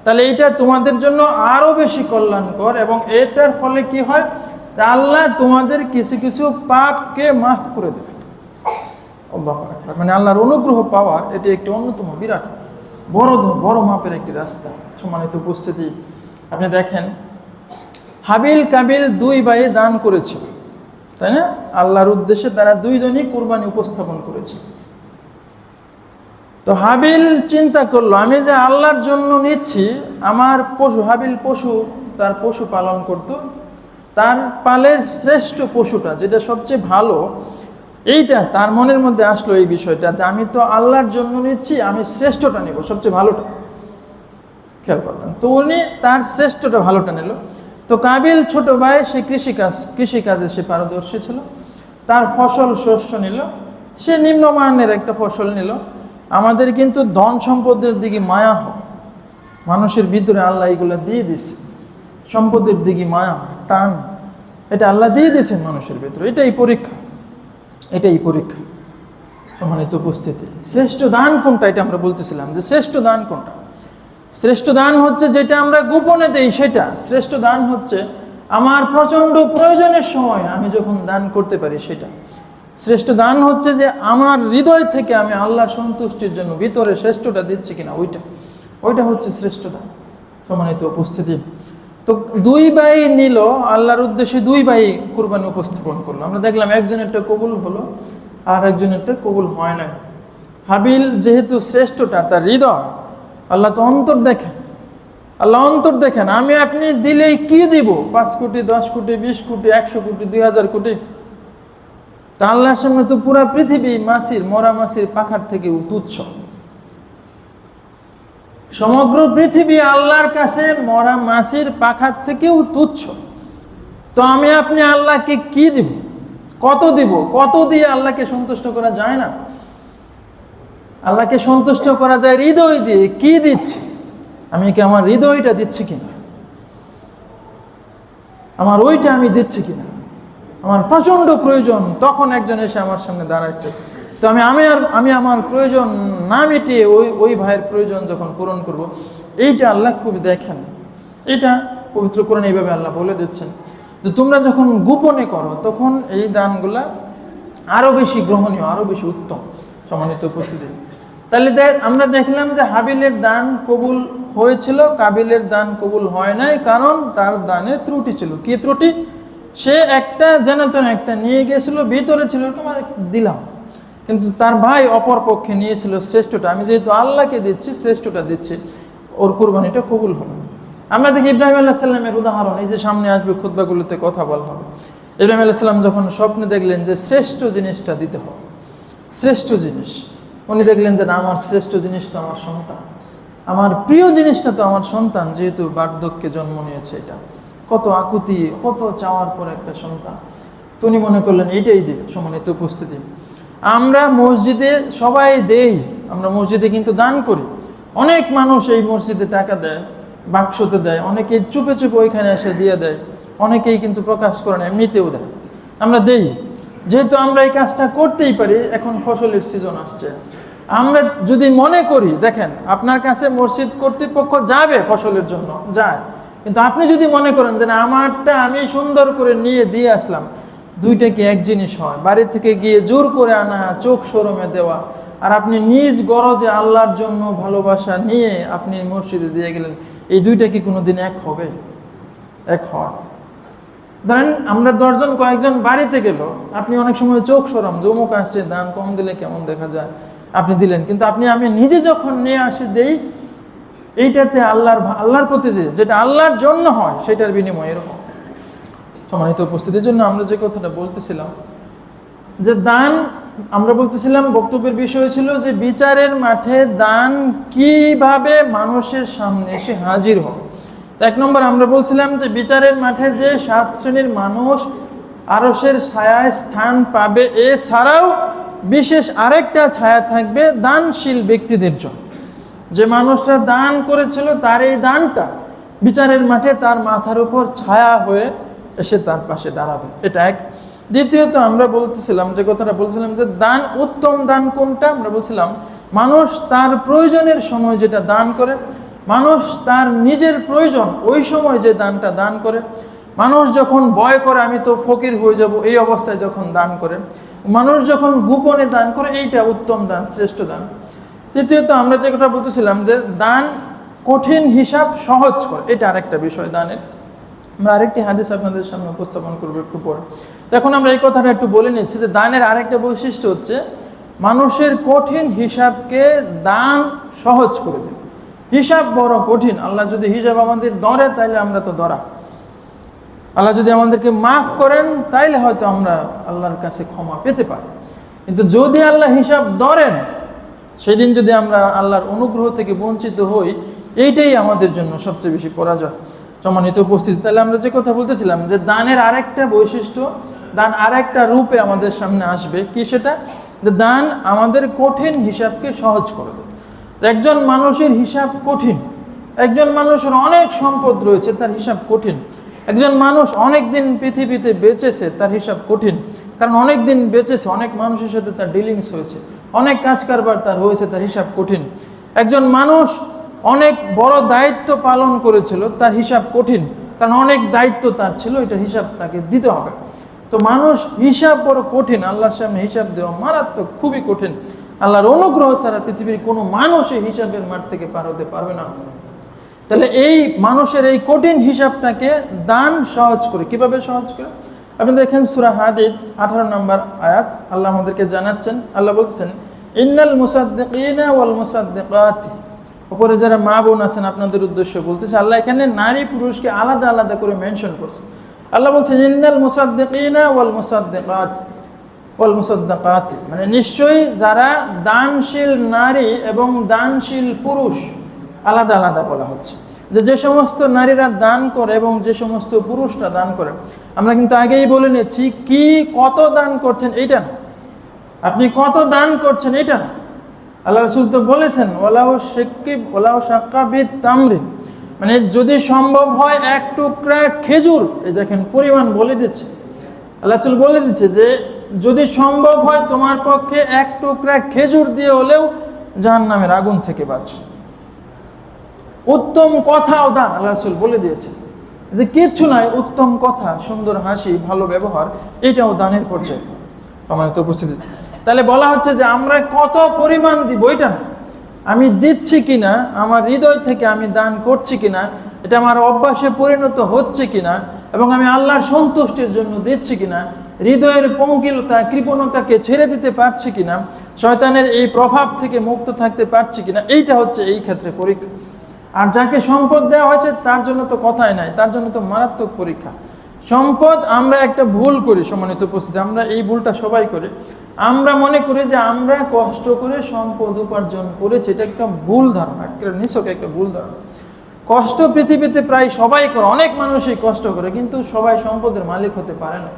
তাহলে এটা তোমাদের জন্য আরো বেশি কল্যাণকর। এবং এটার ফলে কি হয়, আল্লাহ তোমাদের কিছু কিছু পাপকে মাফ করে দেবে। আল্লাহু আকবার। মানে আল্লাহর অনুগ্রহ পাওয়ার এটি একটি অন্যতম বিরাট বড় মাপের একটি রাস্তা। সম্মানিত উপস্থিতি, আপনি দেখেন হাবিল কাবিল 2 ভাই দান করেছে, তাই না? আল্লাহর উদ্দেশ্যে তারা 2 জনই কুরবানি উপস্থাপন করেছে। তো হাবিল চিন্তা করলো, আমি যে আল্লাহর জন্য নিচ্ছি, আমার হাবিল তার পশু পালন করত, তার পালের শ্রেষ্ঠ পশুটা যেটা সবচেয়ে ভালো, এইটা তার মনের মধ্যে আসলো এই বিষয়টা যে আমি তো আল্লাহর জন্য নিচ্ছি, আমি শ্রেষ্ঠটা নিব, সবচেয়ে ভালোটা। খেয়াল করবেন, তো উনি তার শ্রেষ্ঠটা ভালোটা নিল। তো কাবিল ছোট ভাই, সে কৃষিকাজে সে পারদর্শী ছিল, তার শস্য নিল, সে নিম্নমানের একটা ফসল নিল। আমাদের কিন্তু ধন সম্পদের দিকে মায়া হয়, মানুষের ভিতরে আল্লাহ এগুলো দিয়ে দিছে, সম্পদের দিকে মায়া, টান, এটা আল্লাহ দিয়ে দিয়েছেন মানুষের ভিতরে। এটাই পরীক্ষা। সম্মানিত উপস্থিতি, শ্রেষ্ঠ দান কোনটা, এটা আমরা বলতেছিলাম যে শ্রেষ্ঠ দান কোনটা। শ্রেষ্ঠ দান হচ্ছে যেটা আমরা গোপনে দেই, সেটা শ্রেষ্ঠ দান হচ্ছে আমার প্রচন্ড প্রয়োজনের সময় আমি যখন দান করতে পারি, সেটা শ্রেষ্ঠ দান হচ্ছে যে আমার হৃদয় থেকে আমি আল্লাহর সন্তুষ্টির জন্য ভিতরে শ্রেষ্ঠটা দিচ্ছি কিনা, ওইটা হচ্ছে শ্রেষ্ঠ দান। সম্মানিত উপস্থিতি, তো 2 ভাই নিল, আল্লাহর উদ্দেশ্যে 2 ভাই কুরবানি উপস্থাপন করলো। আমরা দেখলাম একজনেরটা কবুল হলো আর একজনেরটা কবুল হয় না। হাবিল যেহেতু শ্রেষ্ঠটা, তার হৃদয়, আল্লাহ তো অন্তর দেখেন, আমি আপনি দিলেই কি দিব, 5 কোটি 10 কোটি 20 কোটি 100 কোটি 2000 কোটি, তা আল্লাহর সামনে তো পুরা পৃথিবী মরা মাছির পাখার থেকে তুচ্ছ। সমগ্র পৃথিবী আল্লাহর কাছে মরা মাছির পাখার থেকেও তুচ্ছ। তো আমি আপনি আল্লাহকে কি দিব, কত দিব, কত দিয়ে আল্লাহকে সন্তুষ্ট করা যায় না। আল্লাহকে সন্তুষ্ট করা যায় হৃদয় দিয়ে, কি দিচ্ছি, আমি কি আমার হৃদয়টা দিচ্ছি কিনা, আমার ওইটা আমি দিচ্ছি কিনা। আমার প্রচণ্ড প্রয়োজন, তখন একজন এসে আমার সামনে দাঁড়াইছে, তো আমি আমার প্রয়োজন না মিটিয়ে ওই ভাইয়ের প্রয়োজন যখন পূরণ করব, এইটা আল্লাহ খুব দেখেন। এটা পবিত্র কোরআনে এইভাবে আল্লাহ বলে দিচ্ছেন যে তোমরা যখন গোপনে করো তখন এই দানগুলা আরও বেশি গ্রহণীয়, আরও বেশি উত্তম। সম্মানিত উপস্থিতি, তাহলে আমরা দেখলাম যে হাবিলের দান কবুল হয়েছিল, কাবিলের দান কবুল হয় নাই, কারণ তার দানে ত্রুটি ছিল। কি ত্রুটি? সে একটা যেন তেন একটা নিয়ে গিয়েছিল, ভিতরে ছিল তোমার দিলাম, কিন্তু তার ভাই অপর পক্ষে নিয়েছিল শ্রেষ্ঠটা। আমি যেহেতু আল্লাহকে দিচ্ছি, শ্রেষ্ঠটা দিচ্ছি, ওর কুরবানিটা কবুল হলো। আমরা দেখি ইব্রাহিম আলাইহিস সালামের উদাহরণ, এই যে সামনে আসবে খুতবাগুলোতে কথা বলা হবে। ইব্রাহিম আলাইহিস সালাম যখন স্বপ্নে দেখলেন যে শ্রেষ্ঠ জিনিসটা দিতে হবে, শ্রেষ্ঠ জিনিস, উনি দেখলেন যে না, আমার শ্রেষ্ঠ জিনিস তো আমার সন্তান, আমার প্রিয় জিনিসটা তো আমার সন্তান, যেহেতু বার্ধক্যে জন্ম নিয়েছে, এটা কত আকুতি, কত চাওয়ার পর একটা সন্তান, তো উনি মনে করলেন এইটাই দিবে। সম্মানিত উপস্থিতি, আমরা মসজিদে সবাই দেই, আমরা মসজিদে কিন্তু দান করি। অনেক মানুষ এই মসজিদে টাকা দেয়, বাক্সতে দেয়, অনেকে চুপে চুপে ওইখানে এসে দিয়ে দেয়, অনেকেই কিন্তু প্রকাশ করে না, এমনিতেও দেয়। আমরা দেই, যেহেতু আমরা এই কাজটা করতেই পারি। এখন ফসলের সিজন আসছে, আমরা যদি মনে করি, দেখেন আপনার কাছে মসজিদ কর্তৃপক্ষ যাবে ফসলের জন্য, যায়, কিন্তু আপনি যদি মনে করেন যে না, আমারটা আমি সুন্দর করে নিয়ে দিয়ে আসলাম, দুইটা কি এক জিনিস হয়? বাড়ি থেকে গিয়ে জোর করে আনা, চোখ শরমে দেওয়া, আর আপনি নিজ গরজে আল্লাহর জন্য ভালোবাসা নিয়ে আপনি মসজিদে দিয়ে গেলেন, এই দুইটা কি কোনোদিন এক হবে? এক হয়? ধরেন আমরা 10 জন কয়েকজন বাড়িতে গেল, আপনি অনেক সময় চোখ শরম, জমুক আসছে, দান কম দিলে কেমন দেখা যায়, আপনি দিলেন, কিন্তু আমি নিজে যখন নিয়ে আসি দেই, এইটাতে আল্লাহর প্রতি যেটা আল্লাহর জন্য হয় সেটার বিনিময় এরকম। সম্মানিত উপস্থিতির জন্য আমরা যে কথাটা বলতেছিলাম যে দান, আমরা বলতেছিলাম বক্তব্যের বিষয় ছিল যে বিচারের মাঠে দান কিভাবে মানুষের সামনে এসে হাজির হবে। তো 1 নম্বর আমরা বলছিলাম যে বিচারের মাঠে যে 7 শ্রেণীর মানুষ আরশের ছায়ায় স্থান পাবে, এছাড়াও বিশেষ আরেকটা ছায়া থাকবে দানশীল ব্যক্তিদের জন্য। যে মানুষটা দান করেছিল তার এই দানটা বিচারের মাঠে তার মাথার উপর ছায়া হয়ে এসে তার পাশে দাঁড়াবে, এটা এক। দ্বিতীয়ত আমরা বলতেছিলাম, যে কথাটা বলছিলাম যে দান, উত্তম দান কোনটা? আমরা বলছিলাম মানুষ তার প্রয়োজনের সময় যেটা দান করে, মানুষ তার নিজের প্রয়োজন ওই সময় যে দানটা দান করে, মানুষ যখন ভয় করে আমি তো ফকির হয়ে যাব, এই অবস্থায় যখন দান করে, মানুষ যখন গোপনে দান করে, এইটা উত্তম দান, শ্রেষ্ঠ দান। তৃতীয়ত আমরা যে কথা বলতেছিলাম যে দান কঠিন হিসাব সহজ করে, এটা আরেকটা বিষয় দানের। আমরা আরেকটি হাদিস আপনাদের সামনে উপস্থাপন করবো একটু পরে। তো এখন আমরা এই কথাটা একটু বলে নিচ্ছি যে দানের আরেকটা বৈশিষ্ট্য হচ্ছে মানুষের কঠিন হিসাবকে দান সহজ করে দেবে। হিসাব বড় কঠিন, আল্লাহ যদি হিসাব আমাদের ধরে তাইলে আমরা তো ধরা, আল্লাহ যদি আমাদেরকে মাফ করেন তাইলে হয়তো আমরা আল্লাহর কাছে ক্ষমা পেতে পারি, কিন্তু যদি আল্লাহ হিসাব ধরেন, সেদিন যদি আমরা আল্লাহর অনুগ্রহ থেকে বঞ্চিত হই, এইটাই আমাদের জন্য সবচেয়ে বেশি পরাজয়। সম্মানিত উপস্থিতি, তাহলে আমরা যে কথা বলতেছিলাম যে দানের আরেকটা বৈশিষ্ট্য, দান আরেকটা রূপে আমাদের সামনে আসবে, কি সেটা? যে দান আমাদের কঠিন হিসাবকে সহজ করে দেবে। একজন মানুষের হিসাব কঠিন, একজন মানুষের অনেক সম্পদ রয়েছে, তার হিসাব কঠিন। একজন মানুষ অনেক দিন পৃথিবীতে বেঁচেছে, তার হিসাব কঠিন, কারণ অনেক দিন বেঁচেছে, অনেক মানুষের সাথে তার ডিলিংস হয়েছে, অনেক কাজ কারবার তার হয়েছে, তার হিসাব কঠিন। একজন মানুষ অনেক বড় দায়িত্ব পালন করেছিল, তার হিসাব কঠিন, কারণ অনেক দায়িত্ব তার ছিল, এটা হিসাব তাকে দিতে হবে। তো মানুষ হিসাব বড় কঠিন, আল্লাহর সামনে হিসাব দেওয়া মারাত্মক, খুবই কঠিন। আল্লাহর অনুগ্রহ ছাড়া পৃথিবীর কোনো মানুষ এই হিসাবের মাঠ থেকে পার হতে পারবে না। তাহলে এই মানুষের এই কঠিন হিসাবটাকে দান সহজ করে। কিভাবে সহজ করে? আপনি দেখেন সূরা হাদীদ 18 নম্বর আয়াত, আল্লাহ আমাদেরকে জানাচ্ছেন, আল্লাহ বলছেন ইন্নাল মুসাদ্দিকিনা ওয়াল মুসাদ্দিকাত। উপরে যারা মা বোন আছেন আপনাদের উদ্দেশ্যে বলতেছে, আল্লাহ এখানে নারী পুরুষকে আলাদা আলাদা করে মেনশন করছে। আল্লাহ বলছেন ইন্নাল মুসাদ্দিকিনা ওয়াল মুসাদ্দিকাত ওয়াল মুসাদ্দিকাত, মানে নিশ্চয়ই যারা দানশীল নারী এবং দানশীল পুরুষ, আলাদা আলাদা বলা হচ্ছে। যে সমস্ত নারীরা দান করে এবং যে সমস্ত পুরুষরা দান করে, আমরা কিন্তু আগেই বলে নিচ্ছি কি কত দান করছেন এইটা না, আপনি কত দান করছেন এইটা না, আল্লাহ রাসূল তো বলেছেন ওয়ালাউ শাক্কা বিতামরিন, মানে যদি সম্ভব হয় এক টুকরা খেজুর, এই দেখেন পরিমাণ বলে দিচ্ছে, আল্লাহ রাসূল বলে দিচ্ছে যে যদি সম্ভব হয় তোমার পক্ষে এক টুকরা খেজুর দিয়ে হলেও জাহান্নামের আগুন থেকে বাঁচো। উত্তম কথাও দান, আল্লাহ রাসূল বলে দিয়েছেন যে কিচ্ছু নাই, উত্তম কথা, সুন্দর হাসি, ভালো ব্যবহার, এটাও দানের পর্যায়ে। সম্মানিত উপস্থিতি, তাহলে বলা হচ্ছে যে আমরা কত পরিমাণ দিব এটা না, আমি দিচ্ছি কিনা, আমার হৃদয় থেকে আমি দান করছি কিনা, এটা আমার অভ্যাসে পরিণত হচ্ছে কিনা, এবং আমি আল্লাহর সন্তুষ্টির জন্য দিচ্ছি কিনা, হৃদয়ের পঙ্কিলতা কৃপণতাকে ছেড়ে দিতে পারছি কিনা, শয়তানের এই প্রভাব থেকে মুক্ত থাকতে পারছি কিনা, এইটা হচ্ছে এই ক্ষেত্রে পরীক্ষা। আর যাকে সম্পদ দেওয়া হয়েছে তার জন্য তো কথাই নাই, তার জন্য তো মারাত্মক পরীক্ষা। সম্পদ আমরা একটা ভুল করি, সম্মানিত উপস্থিতি, আমরা এই ভুলটা সবাই করি। আমরা মনে করি যে আমরা কষ্ট করে সম্পদ উপার্জন করেছি, এটা একটা ভুল ধারণা, একটা নিছক একটা ভুল ধারণা। কষ্ট পৃথিবীতে প্রায় সবাই করে, অনেক মানুষই কষ্ট করে, কিন্তু সবাই সম্পদের মালিক হতে পারে না।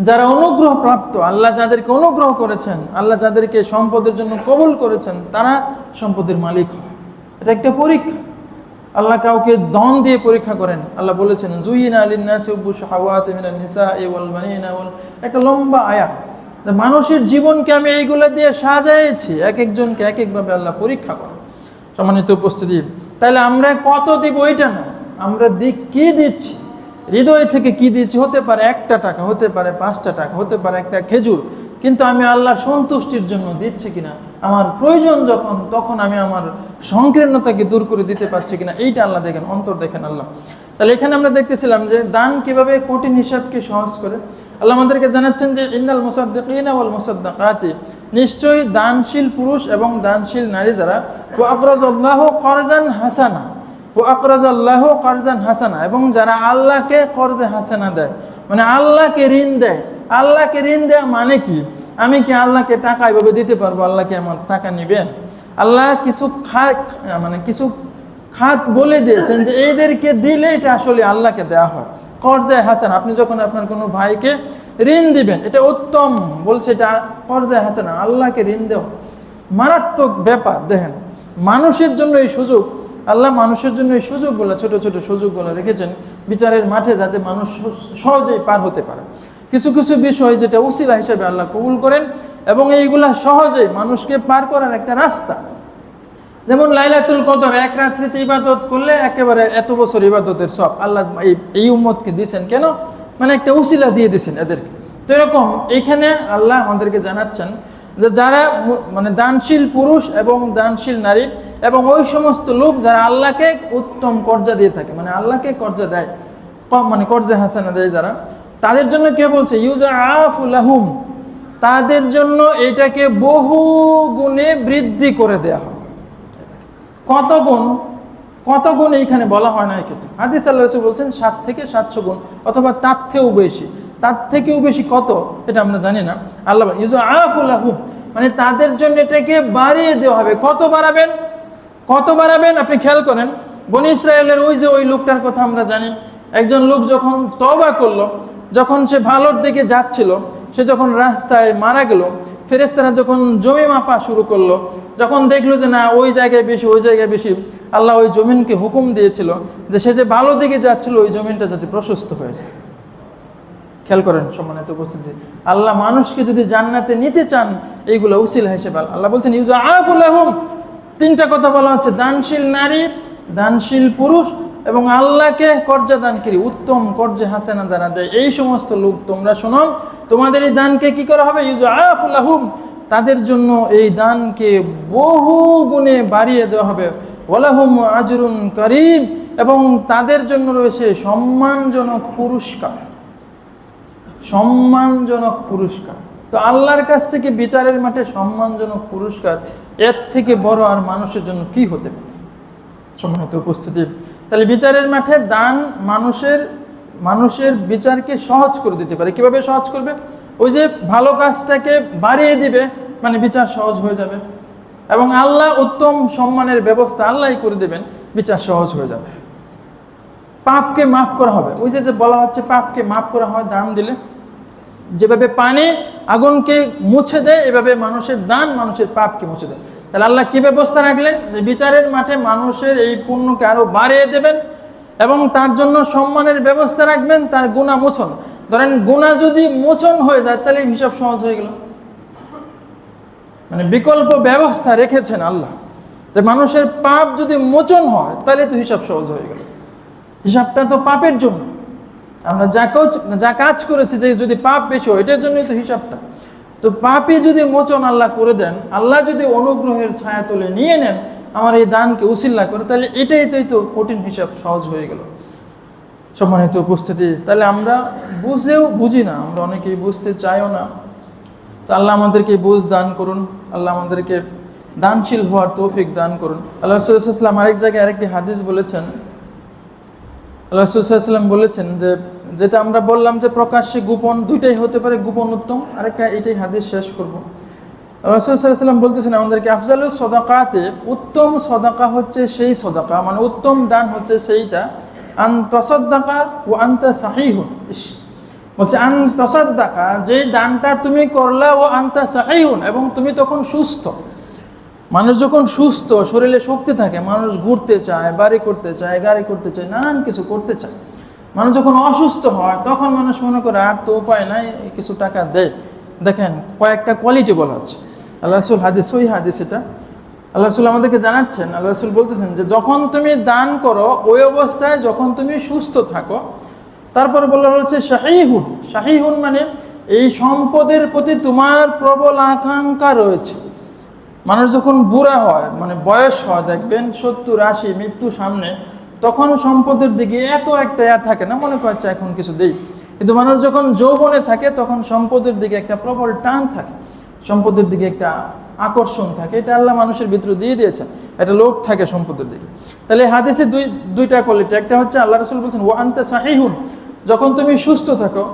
যারা অনুগ্রহ প্রাপ্ত, আল্লাহ যাদেরকে অনুগ্রহ করেছেন, আল্লাহ যাদেরকে সম্পদের জন্য কবুল করেছেন, তারা সম্পদের মালিক হয়। এটা একটা পরীক্ষা। আল্লাহ কাউকে ধন দিয়ে পরীক্ষা করেন। আল্লাহ বলেছেন জুইনা লিন-নাসি হুব্বুশ শাহাওয়াতি মিনান নিসাই ওয়াল বানিনা ওয়াল, একটা লম্বা আয়াত। মানুষের জীবনকে আমি এইগুলা দিয়ে সাজাইছি, এক একজনকে এক একভাবে আল্লাহ পরীক্ষা করেন। সম্মানিত উপস্থিতি, তাহলে আমরা কত দিব এটা না, আমরা কি দিচ্ছি, হৃদয় থেকে কি দিচ্ছি। হতে পারে 1টা টাকা, হতে পারে 5টা টাকা, হতে পারে একটা খেজুর, কিন্তু আমি আল্লাহর সন্তুষ্টির জন্য দিচ্ছি কিনা, আমার প্রয়োজন যখন তখন আমি আমার সংকীর্ণতাকে দূর করে দিতে পারছি কিনা, এইটা আল্লাহ দেখেন, অন্তর দেখেন আল্লাহ। তাহলে এখানে আমরা দেখতেছিলাম যে দান কিভাবে কঠিন হিসাবকে সহজ করে। আল্লাহ আমাদেরকে জানাচ্ছেন যে ইন্নাল মুসাদ্দিকিনা ওয়াল মুসাদ্দাকাতি, নিশ্চয়ই দানশীল পুরুষ এবং দানশীল নারী যারা, ওয়া আকরাজাল্লাহু কারজান হাসানা, ওয়া আকরাজাল্লাহু কারজান হাসানা, এবং যারা আল্লাহকে কর্জে হাসানা দেয়, মানে আল্লাহকে ঋণ দেয়। আল্লাহকে ঋণ দেওয়া মানে কি, আমি কি আল্লাহকে টাকা এভাবে দিতে পারবো, আল্লাহ কি আমার টাকা নেবেন? আল্লাহ কিছু খাত বলে দিয়েছেন যে এইদেরকে দিলে এটা আসলে আল্লাহকে দেওয়া হয়। কর্জায় হাসান, আপনি যখন আপনার কোনো ভাইকে ঋণ দিবেন, এটা উত্তম বলছে, এটা কর্জায় হাসানা, আল্লাহকে ঋণ দেওয়া মারাত্মক ব্যাপার। দেখেন মানুষের জন্য এই সুযোগ, আল্লাহ মানুষের জন্য এই সুযোগগুলো, ছোট ছোট সুযোগগুলো রেখেছেন বিচারের মাঠে, যাতে মানুষ সহজেই পার হতে পারে। কিছু কিছু বিষয় যেটা উসিলা হিসেবে আল্লাহ কবুল করেন, এবং এইগুলা সহজেই মানুষকে পার করার একটা রাস্তা। যেমন লাইলাতুল কদর, এক রাত্রিতে ইবাদত করলে একেবারে এত বছর ইবাদতের সব আল্লাহ এই উম্মতকে দিয়েছেন কেন, মানে একটা উসিলা দিয়ে দিয়েছেন এদেরকে। তো এরকম এইখানে আল্লাহ আমাদেরকে জানাচ্ছেন যে যারা মানে দানশীল পুরুষ এবং দানশীল নারী, এবং ওই সমস্ত লোক যারা আল্লাহকে উত্তম কর্জা দিয়ে থাকে, মানে আল্লাহকে কর্জা দেয়, মানে কর্জা হাসানা দেয় যারা, তাদের জন্য কে বলছে ইউজাআফু লাহুম, তাদের জন্য এটাকে বহু গুণে বৃদ্ধি করে দেয়া হয়। কত গুণ এইখানে বলা হয় না, কিন্তু হাদিস আল্লাহ রাসূল বলছেন 7 থেকে 700 গুণ, অথবা তার থেকেও বেশি কত এটা আমরা জানি না। আল্লাহ ইউজাআফু লাহুম, মানে তাদের জন্য এটাকে বাড়িয়ে দেওয়া হবে। কত বাড়াবেন আপনি খেয়াল করেন। বনি ইসরায়েলের ওই লোকটার কথা আমরা জানি। একজন লোক যখন তওবা করলো, যখন সে ভালোর দিকে যাচ্ছিল, সে যখন রাস্তায় মারা গেল, ফেরেশতারা যখন জমি মাপা শুরু করলো, যখন দেখলো যে না ওই জায়গায় বেশি, আল্লাহ ওই জমিনকে হুকুম দিয়েছিল যে সে যে ভালো দিকে যাচ্ছিল ওই জমিনটা যাতে প্রশস্ত হয়ে যায়। খেয়াল করেন সম্মানিত উপস্থিতি, আল্লাহ মানুষকে যদি জান্নাতে নিতে চান, এইগুলো উসিলা হিসেবে আল্লাহ বলছেন ইউজাআফু লাহুম। 3টা কথা বলা হচ্ছে, দানশীল নারী, দানশীল পুরুষ, এবং আল্লাহকে কর্জা দানকারী, উত্তম কর্জে হাসানা যারা দেয়, এই সমস্ত লোক তোমরা শোনো, তোমাদের এই দানকে কি করা হবে, ইউজাআফু লাহুম, তাদের জন্য এই দানকে বহু গুণে বাড়িয়ে দেওয়া হবে। ওয়ালাহুম আজরুন কারীম, এবং তাদের জন্য রয়েছে সম্মানজনক পুরস্কার। তো আল্লাহর কাছ থেকে বিচারের মাঠে সম্মানজনক পুরস্কার, এর থেকে বড় আর মানুষের জন্য কি হতে পারে? সম্মানিত উপস্থিতি, তাহলে বিচারের মাঠে দান মানুষের বিচারকে সহজ করে দিতে পারে। কিভাবে সহজ করবে? ওই যে ভালো কাজটাকে বাড়িয়ে দিবে, মানে বিচার সহজ হয়ে যাবে, এবং আল্লাহ উত্তম সম্মানের ব্যবস্থা আল্লাহই করে দেবেন, বিচার সহজ হয়ে যাবে। পাপকে মাফ করা হবে। ওই যে বলা হচ্ছে পাপকে মাফ করা হয় দান দিলে, যেভাবে পানি আগুনকে মুছে দেয়, এভাবে মানুষের দান মানুষের পাপকে মুছে দেয়। তাহলে আল্লাহ কি ব্যবস্থা রাখলেন, যে বিচারের মাঠে মানুষের এই পুণ্যকে আরো বাড়িয়ে দেবেন এবং তার জন্য সম্মানের ব্যবস্থা রাখবেন, তার গুনাহ মোচন। ধরেন গুনাহ যদি মোচন হয়ে যায় তাহলে হিসাব সহজ হয়ে গেল। মানে বিকল্প ব্যবস্থা রেখেছেন আল্লাহ, যে মানুষের পাপ যদি মোচন হয় তাহলে তো হিসাব সহজ হয়ে গেল। হিসাবটা তো পাপের জন্য, আমরা যা কাজ করেছি, যে যদি পাপ বেশি হয় এটার জন্যই তো হিসাবটা। তো পাপই যদি মোচন আল্লাহ করে দেন, আল্লাহ যদি অনুগ্রহের ছায়া তলে নিয়ে নেন আমার এই দানকে উসিল্লা করে, তাহলে এটাই তো কঠিন হিসাব সহজ হয়ে গেল। সম্মানিত উপস্থিতি, তাহলে আমরা বুঝি না, আমরা অনেকেই বুঝতে চাইও না। তো আল্লাহ আমাদেরকে বুঝ দান করুন, আল্লাহ আমাদেরকে দানশীল হওয়ার তৌফিক দান করুন। আল্লাহ রাসূল সাল্লাল্লাহু আলাইহি ওয়াসাল্লাম আরেক জায়গায় আরেকটি হাদিস বলেছেন, আল্লাহ রাসূল সাল্লাল্লাহু আলাইহি ওয়াসাল্লাম বলেছেন যে, যেটা আমরা বললাম যে প্রকাশ্যে গোপন দুইটাই হতে পারে, গোপন উত্তম। আরেকটা এটাই হাদিস শেষ করব। রাসূল সাল্লাল্লাহু আলাইহি ওয়াসাল্লাম বলতেছেন আমাদেরকে, আফজালুস সাদাকাতে, উত্তম সাদাকা হচ্ছে সেই সাদাকা, মানে উত্তম দান হচ্ছে সেইটা, আন তাসাদ্দাকা ওয়া আনতা সাহিহুন। বলছে আন তাসাদ্দাকা, যে দানটা তুমি করলা, ও আনতা সাহিহুন, এবং তুমি তখন সুস্থ। মানুষ যখন সুস্থ, শরীরে শক্তি থাকে, মানুষ ঘুরতে চায়, বাড়ি করতে চায়, গাড়ি করতে চায়, নানান কিছু করতে চায়। মানুষ যখন অসুস্থ হয় তখন মানুষ মনে করে আর তো উপায় নাই, কিছু টাকা দেয়। দেখেন কয়েকটা কোয়ালিটি বলা হচ্ছে, আল্লাহ রাসূল হাদিস, সহি হাদিস এটা আল্লাহ রাসূল আমাদেরকে জানাচ্ছেন। আল্লাহ রাসূল বলতেছেন যে যখন তুমি দান করো ওই অবস্থায় যখন তুমি সুস্থ থাকো। তারপরে বলা হচ্ছে শাহীহুন, শাহীহুন মানে এই সম্পদের প্রতি তোমার প্রবল আকাঙ্ক্ষা রয়েছে। মানুষ যখন বুড়া হয়, মানে বয়স হয়, দেখবেন 70-80 মৃত্যু সামনে, তখন সম্পদের দিকে এত একটা থাকে না, মনে করছে এখন কিছু দেই। কিন্তু মানুষ যখন যৌবনে থাকে তখন সম্পদের দিকে একটা প্রবল টান থাকে, সম্পদের দিকে একটা আকর্ষণ থাকে। এটা আল্লাহ মানুষের ভিতরে দিয়ে দিয়েছেন, একটা লোভ থাকে সম্পদের দিকে। তাহলে হাদিসে দুইটা কোয়ালিটি, একটা হচ্ছে আল্লাহ রাসূল বলছেন ওয়া আনতা সাহিহুন, যখন তুমি সুস্থ থাকো,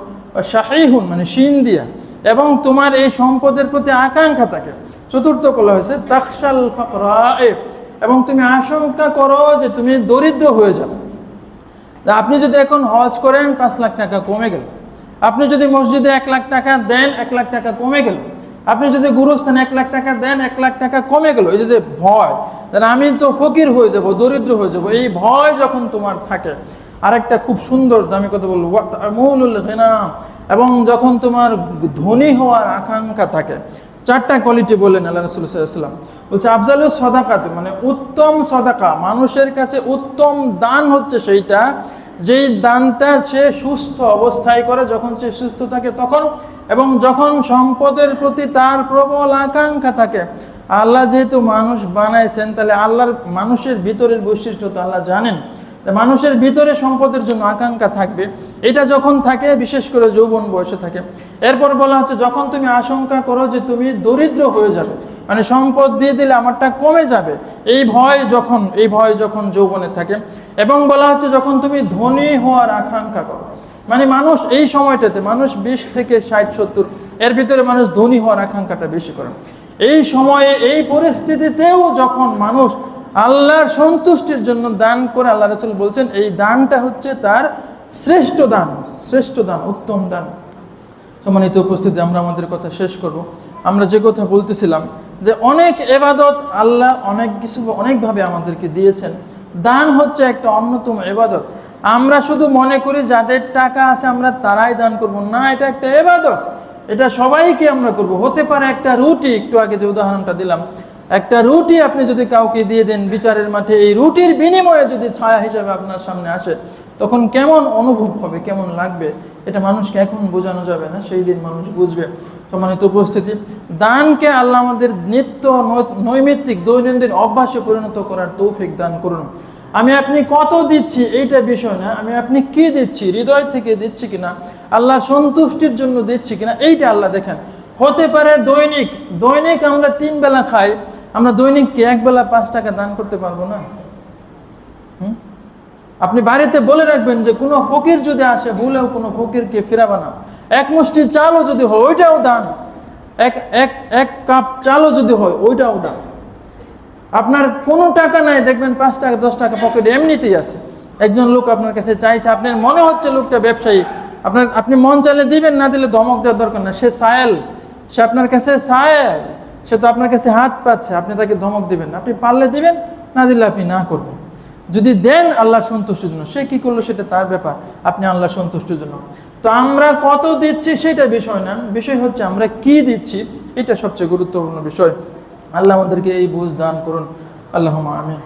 শাহীহুন মানে শিন দিয়া, এবং তোমার এই সম্পদের প্রতি আকাঙ্ক্ষা থাকে। চতুর্থ বলা হয়েছে তাখশাল ফাকরা, এবং তুমি আশঙ্কা করো যে তুমি দরিদ্র হয়ে যাবে। আপনি যদি এখন হজ করেন 5 লাখ টাকা কমে গেল, আপনি যদি মসজিদে 1 লাখ টাকা দেন 1 লাখ টাকা কমে গেল, আপনি যদি গুরুস্থানে 1 লাখ টাকা দেন 1 লাখ টাকা কমে গেল। এই যে ভয়, আমি তো ফকির হয়ে যাব, দরিদ্র হয়ে যাব, এই ভয় যখন তোমার থাকে। আরেকটা খুব সুন্দর দামি কথা বলবো, ওয়াতামুলুল গিনা, এবং যখন তোমার ধনী হওয়ার আকাঙ্ক্ষা থাকে। 4টা কোয়ালিটি বললেন আল্লাহ রাসূল সাল্লাল্লাহু আলাইহি ওয়াসাল্লাম। বলছে আফজালুস সাদাকাত, মানে উত্তম সাদাকা, মানুষের কাছে উত্তম দান হচ্ছে সেইটা, যেই দানটা সে সুস্থ অবস্থায় করে, যখন সে সুস্থ থাকে তখন, এবং যখন সম্পদের প্রতি তার প্রবল আকাঙ্ক্ষা থাকে। আল্লাহ যেহেতু মানুষ বানাইছেন, তাহলে আল্লাহর মানুষের ভিতরের বৈশিষ্ট্য তো আল্লাহ জানেন, মানুষের ভিতরে সম্পদের জন্য আকাঙ্ক্ষা থাকবে। এটা যখন থাকে, বিশেষ করে যৌবন বয়সে থাকে। এরপর বলা হচ্ছে যখন তুমি আশঙ্কা করো যে তুমি দরিদ্র হয়ে যাবে, মানে সম্পদ দিয়ে দিলে আমারটা কমে যাবে, এই ভয় যখন যৌবনে থাকে। এবং বলা হচ্ছে যখন তুমি ধনী হওয়ার আকাঙ্ক্ষা করো, মানে মানুষ এই সময়টাতে, মানুষ 20 থেকে 60-70 এর ভিতরে মানুষ ধনী হওয়ার আকাঙ্ক্ষাটা বেশি করে। এই সময়ে, এই পরিস্থিতিতেও যখন মানুষ আল্লাহর সন্তুষ্টির জন্য দান করে, আল্লাহ রাসূল বলছেন এই দানটা হচ্ছে তার শ্রেষ্ঠ দান, উত্তম দান। সম্মানিত উপস্থিতি, আমরা আমাদের কথা শেষ করব। আমরা যে কথা বলতেছিলাম যে অনেক ইবাদত আল্লাহ অনেকভাবে আমাদেরকে দিয়েছেন, দান হচ্ছে একটা অন্যতম ইবাদত। আমরা শুধু মনে করি যাদের টাকা আছে আমরা তারাই দান করব, না, এটা একটা ইবাদত, এটা সবাইকে আমরা করব। হতে পারে একটা রুটি, একটু আগে যে উদাহরণটা দিলাম, একটা রুটি আপনি যদি কাউকে দিয়ে দেন বিচারের মাঠে, এই রুটির বিনিময়ে যদি ছায়া হিসাবে আপনার সামনে আসে, তখন কেমন অনুভব হবে, কেমন লাগবে, এটা মানুষকে এখন বোঝানো যাবে না, সেই দিন মানুষ বুঝবে। সম্মানিত উপস্থিতি, দানকে আল্লাহ আমাদের নিত্য নৈমিত্তিক দৈনন্দিন অভ্যাসে পরিণত করার তৌফিক দান করুন। আমি আপনি কত দিচ্ছি এইটা বিষয় না, আমি আপনি কি দিচ্ছি, হৃদয় থেকে দিচ্ছি কিনা, আল্লাহ সন্তুষ্টির জন্য দিচ্ছি কিনা, এইটা আল্লাহ দেখেন। হতে পারে দৈনিক আমরা 3 বেলা খাই, আমরা দৈনিক কি 1 বেলা 5 টাকা দান করতে পারবো না? আপনি বাড়িতে বলে রাখবেন যে কোনো ফকির যদি আসে, ভুলেও কোনো ফকিরকে ফিরাবা না। 1 মুষ্টি চালও যদি হয় ওইটাও দান, এক কাপ চালও যদি হয় ওইটাও দান। আপনার কোনো টাকা নাই, দেখবেন 5 টাকা 10 টাকা পকেটে এমনিতেই আছে। একজন লোক আপনার কাছে চাইছে, আপনার মনে হচ্ছে লোকটা ব্যবসায়ী, আপনি মন চাইলে দিবেন, না দিলে ধমক দেওয়ার দরকার না। সে সায়েল, সে আপনার কাছে সায়েল, সে তো আপনার কাছে হাত পাচ্ছে, আপনি তাকে ধমক দিবেন না। আপনি পারলে দিবেন, না দিলে আপনি না করবেন। যদি দেন আল্লাহর সন্তুষ্টির জন্য, সে কি করলো সেটা তার ব্যাপার, আপনি আল্লাহর সন্তুষ্টির জন্য। তো আমরা কত দিচ্ছি সেটা বিষয় না, বিষয় হচ্ছে আমরা কি দিচ্ছি, এটা সবচেয়ে গুরুত্বপূর্ণ বিষয়। আল্লাহ আমাদেরকে এই বুঝ দান করুন। আল্লাহুম্মা আমিন।